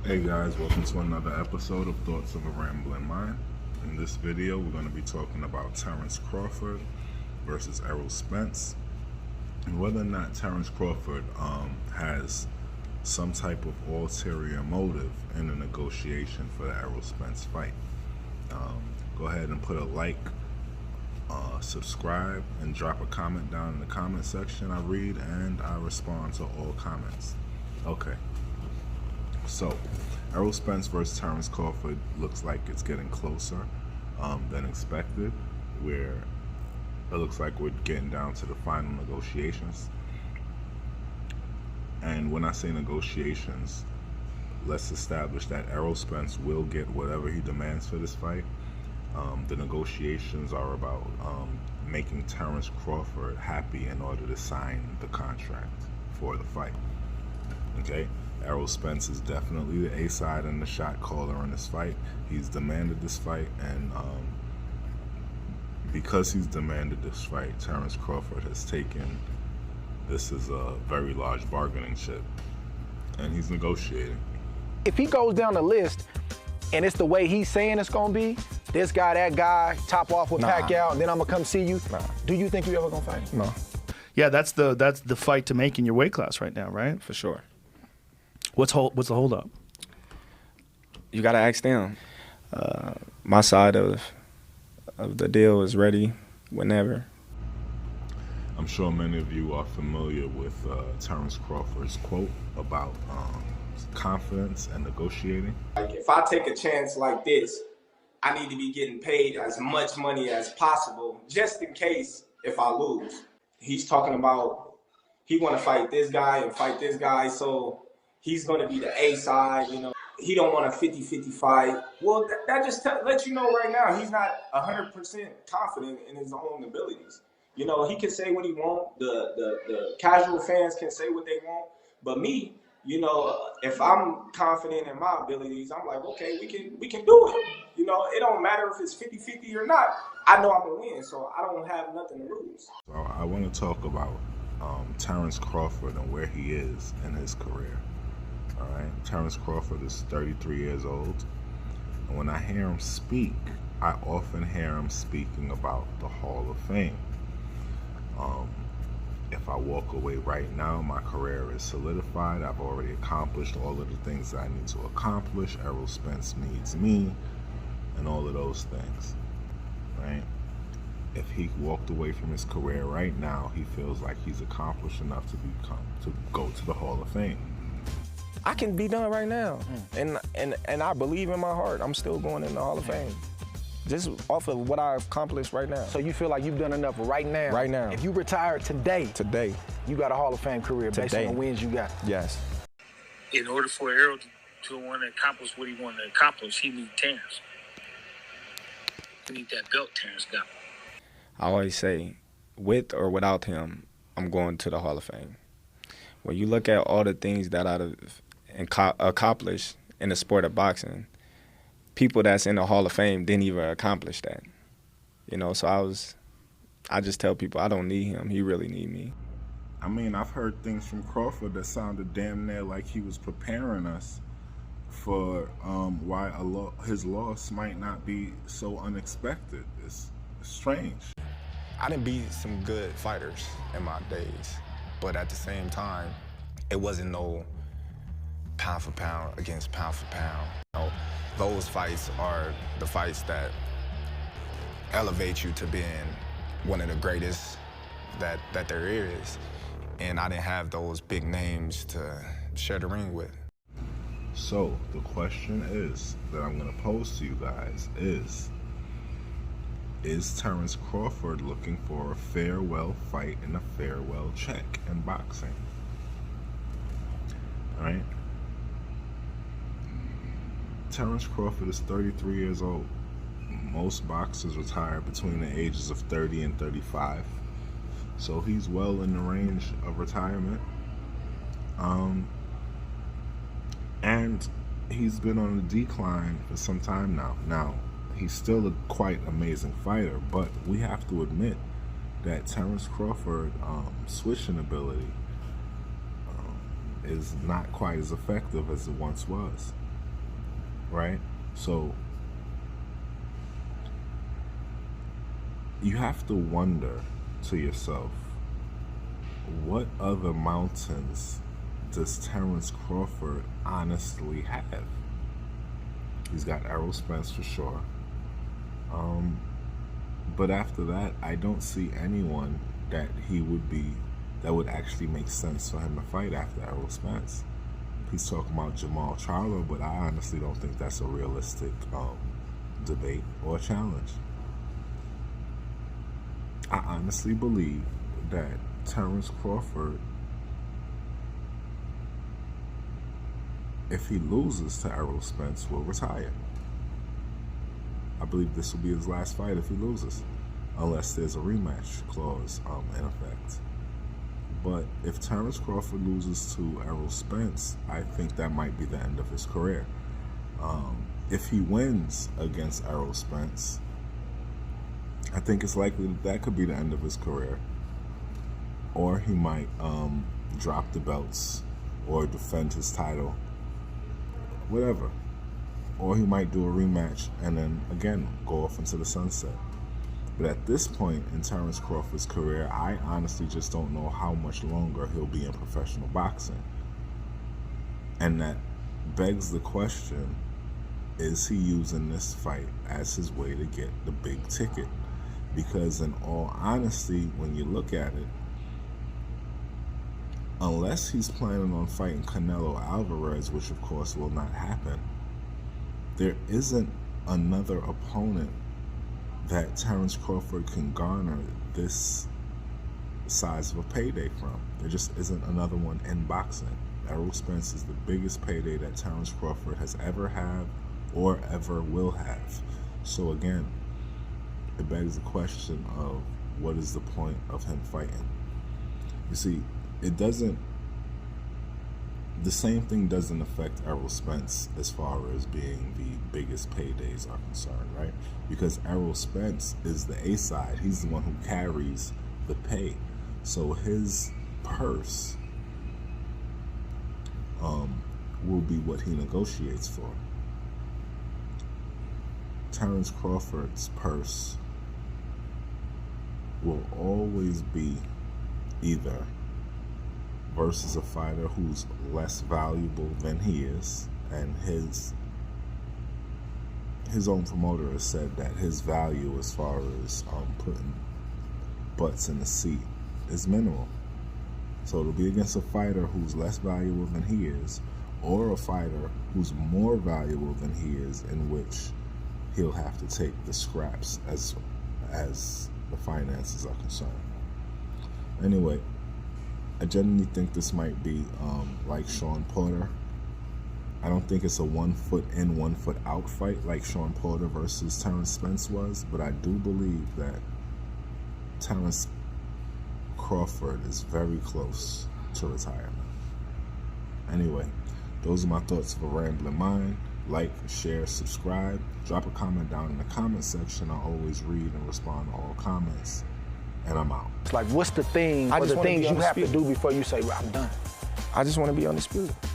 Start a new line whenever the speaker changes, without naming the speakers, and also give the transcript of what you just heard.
Hey guys, welcome to another episode of Thoughts of a Rambling Mind. In this video, we're going to be talking about Terrence Crawford versus Errol Spence, and whether or not Terrence Crawford has some type of ulterior motive in the negotiation for the Errol Spence fight. Go ahead and put a like, subscribe, and drop a comment down in the comment section. I read and I respond to all comments. Okay. So, Errol Spence versus Terrence Crawford looks like it's getting closer than expected, where it looks like we're getting down to the final negotiations. And when I say negotiations, let's establish that Errol Spence will get whatever he demands for this fight. The negotiations are about making Terrence Crawford happy in order to sign the contract for the fight. Okay? Errol Spence is definitely the A-side and the shot caller in this fight. He's demanded this fight, and because he's demanded this fight, Terrence Crawford has taken this as a very large bargaining chip, and he's negotiating.
If he goes down the list and it's the way he's saying it's gonna be, this guy, that guy, top off with Pacquiao, and then I'm gonna come see you, do you think you ever gonna fight?
No.
Yeah, that's the fight to make in your weight class right now, right?
For sure.
What's the hold up?
You gotta ask them. My side of the deal is ready whenever.
I'm sure many of you are familiar with Terrence Crawford's quote about confidence and negotiating.
Like, if I take a chance like this, I need to be getting paid as much money as possible, just in case if I lose. He's talking about he want to fight this guy and fight this guy, so he's going to be the A side, you know. He don't want a 50-50 fight. Well, that just lets you know right now he's not 100% confident in his own abilities. You know, he can say what he want. The casual fans can say what they want. But me, you know, if I'm confident in my abilities, I'm like, okay, we can do it. You know, it don't matter if it's 50-50 or not. I know I'm going to win, so I don't have nothing to lose.
So I want to talk about Terrence Crawford and where he is in his career. All right, Terrence Crawford is 33 years old, and when I hear him speak, I often hear him speaking about the Hall of Fame. If I walk away right now, my career is solidified. I've already accomplished all of the things that I need to accomplish. Errol Spence needs me, and all of those things, right? If he walked away from his career right now, he feels like he's accomplished enough to go to the Hall of Fame.
I can be done right now, and I believe in my heart I'm still going in the Hall of Fame, just off of what I've accomplished right now.
So you feel like you've done enough right now?
Right now.
If you retire today, you got a Hall of Fame career based on the wins you got?
Yes.
In order for Errol to want to accomplish what he wanted to accomplish, he needs Terrence. He needs that belt Terrence got.
I always say, with or without him, I'm going to the Hall of Fame. When you look at all the things that I've accomplished in the sport of boxing, people that's in the Hall of Fame didn't even accomplish that. You know, so I just tell people I don't need him. He really need me.
I mean, I've heard things from Crawford that sounded damn near like he was preparing us for why his loss might not be so unexpected. It's strange.
I didn't beat some good fighters in my days, but at the same time, it wasn't no pound for pound against pound for pound. You know, those fights are the fights that elevate you to being one of the greatest that there is. And I didn't have those big names to share the ring with.
So the question is that I'm going to pose to you guys is Terrence Crawford looking for a farewell fight and a farewell check in boxing? All right? Terrence Crawford is 33 years old. Most boxers retire between the ages of 30 and 35. So he's well in the range of retirement. And he's been on a decline for some time now. Now, he's still a quite amazing fighter, but we have to admit that Terrence Crawford switching ability is not quite as effective as it once was. right? So you have to wonder to yourself, what other mountains does Terrence Crawford honestly have? He's got Errol Spence for sure. But after that, I don't see anyone that that would actually make sense for him to fight after Errol Spence. He's talking about Jamal Charlo, but I honestly don't think that's a realistic debate or challenge. I honestly believe that Terrence Crawford, if he loses to Errol Spence, will retire. I believe this will be his last fight if he loses, unless there's a rematch clause in effect. But if Terrence Crawford loses to Errol Spence, I think that might be the end of his career. If he wins against Errol Spence, I think it's likely that could be the end of his career. Or he might drop the belts or defend his title, whatever. Or he might do a rematch and then again go off into the sunset. But at this point in Terrence Crawford's career, I honestly just don't know how much longer he'll be in professional boxing. And that begs the question, is he using this fight as his way to get the big ticket? Because in all honesty, when you look at it, unless he's planning on fighting Canelo Alvarez, which of course will not happen, there isn't another opponent that Terrence Crawford can garner this size of a payday from. There just isn't another one in boxing. Errol Spence is the biggest payday that Terrence Crawford has ever had or ever will have. So again, it begs the question of what is the point of him fighting? You see, the same thing doesn't affect Errol Spence as far as being the biggest paydays are concerned, right? Because Errol Spence is the A side. He's the one who carries the pay. So his purse will be what he negotiates for. Terrence Crawford's purse will always be either versus a fighter who's less valuable than he is, and his own promoter has said that his value as far as putting butts in the seat is minimal. So it'll be against a fighter who's less valuable than he is, or a fighter who's more valuable than he is, in which he'll have to take the scraps as the finances are concerned. Anyway, I genuinely think this might be like Sean Porter. I don't think it's a 1 foot in, 1 foot out fight like Sean Porter versus Terrence Spence was, but I do believe that Terrence Crawford is very close to retirement. Anyway, those are my thoughts of a rambling mind. Like, share, subscribe. Drop a comment down in the comment section. I always read and respond to all comments. And I'm out.
It's like, what's the thing or the things you have to do before you say, well, I'm done?
I just want to be undisputed.